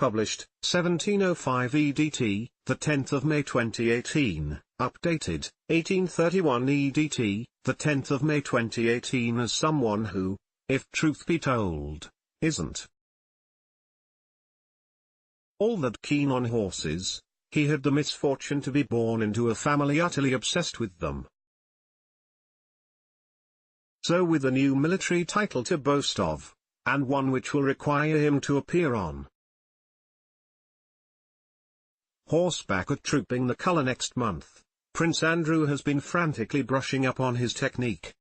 published, 1705 EDT, the 10th of May 2018, updated, 1831 EDT, the 10th of May 2018 as someone who, if truth be told, isn't all that keen on horses. He had the misfortune to be born into a family utterly obsessed with them. So with a new military title to boast of, and one which will require him to appear on horseback at Trooping the Colour next month, Prince Andrew has been frantically brushing up on his technique.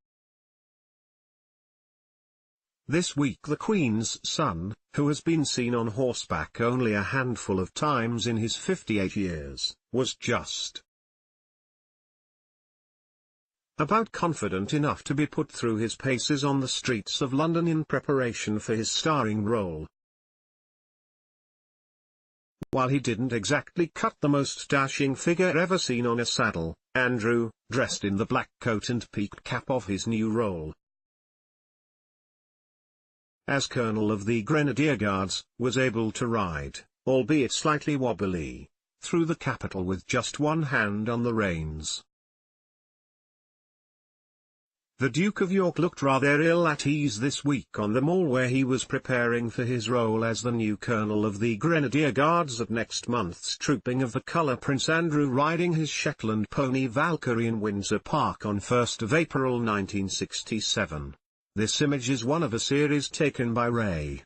This week the Queen's son, who has been seen on horseback only a handful of times in his 58 years, was just about confident enough to be put through his paces on the streets of London in preparation for his starring role. While he didn't exactly cut the most dashing figure ever seen on a saddle, Andrew, dressed in the black coat and peaked cap of his new role as Colonel of the Grenadier Guards, was able to ride, albeit slightly wobbly, through the capital with just one hand on the reins. The Duke of York looked rather ill at ease this week on the Mall, where he was preparing for his role as the new Colonel of the Grenadier Guards at next month's Trooping of the Colour. Prince Andrew riding his Shetland pony Valkyrie in Windsor Park on 1st of April 1967. This image is one of a series taken by Ray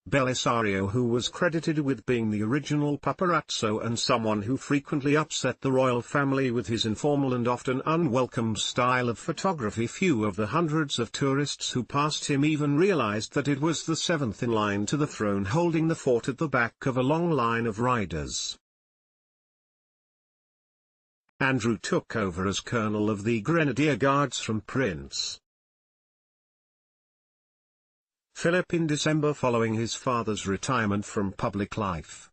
Belisario, who was credited with being the original paparazzo and someone who frequently upset the royal family with his informal and often unwelcome style of photography. Few of the hundreds of tourists who passed him even realized that it was the seventh in line to the throne holding the fort at the back of a long line of riders. Andrew took over as Colonel of the Grenadier Guards from Prince Philip in December following his father's retirement from public life.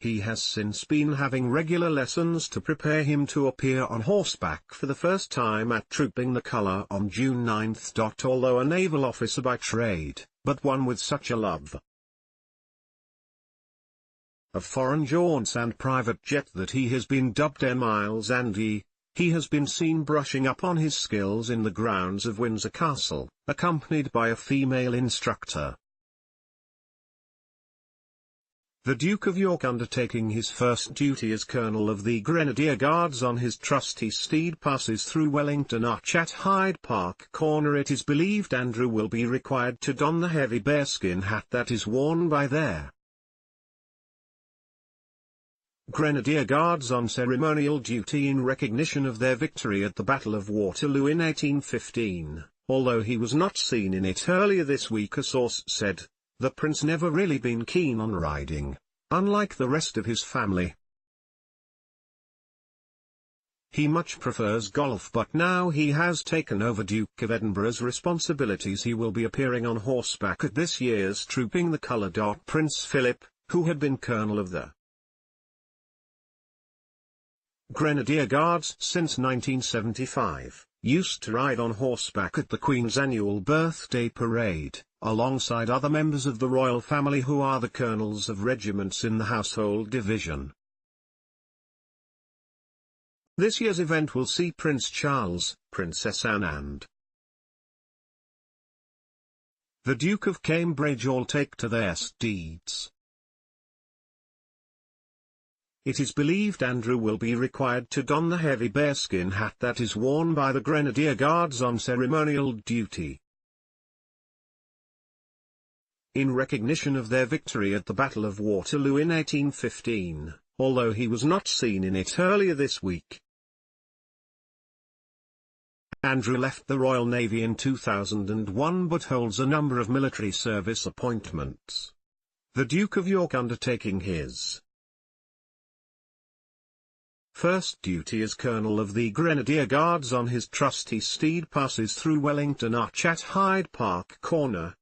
He has since been having regular lessons to prepare him to appear on horseback for the first time at Trooping the Colour on June 9. Although a naval officer by trade, but one with such a love of foreign jaunts and private jet that he has been dubbed Air Miles Andy, he has been seen brushing up on his skills in the grounds of Windsor Castle, accompanied by a female instructor. The Duke of York undertaking his first duty as Colonel of the Grenadier Guards on his trusty steed passes through Wellington Arch at Hyde Park Corner. It is believed Andrew will be required to don the heavy bearskin hat that is worn by their Grenadier Guards on ceremonial duty in recognition of their victory at the Battle of Waterloo in 1815, although he was not seen in it earlier this week. A source said, the prince never really been keen on riding, unlike the rest of his family. He much prefers golf, but now he has taken over Duke of Edinburgh's responsibilities. He will be appearing on horseback at this year's Trooping the Colour. Prince Philip, who had been Colonel of the Grenadier Guards since 1975, used to ride on horseback at the Queen's annual birthday parade, alongside other members of the royal family who are the colonels of regiments in the Household Division. This year's event will see Prince Charles, Princess Anne and the Duke of Cambridge all take to their steeds. It is believed Andrew will be required to don the heavy bearskin hat that is worn by the Grenadier Guards on ceremonial duty in recognition of their victory at the Battle of Waterloo in 1815, although he was not seen in it earlier this week. Andrew left the Royal Navy in 2001 but holds a number of military service appointments. The Duke of York undertaking his first duty as Colonel of the Grenadier Guards on his trusty steed passes through Wellington Arch at Hyde Park Corner,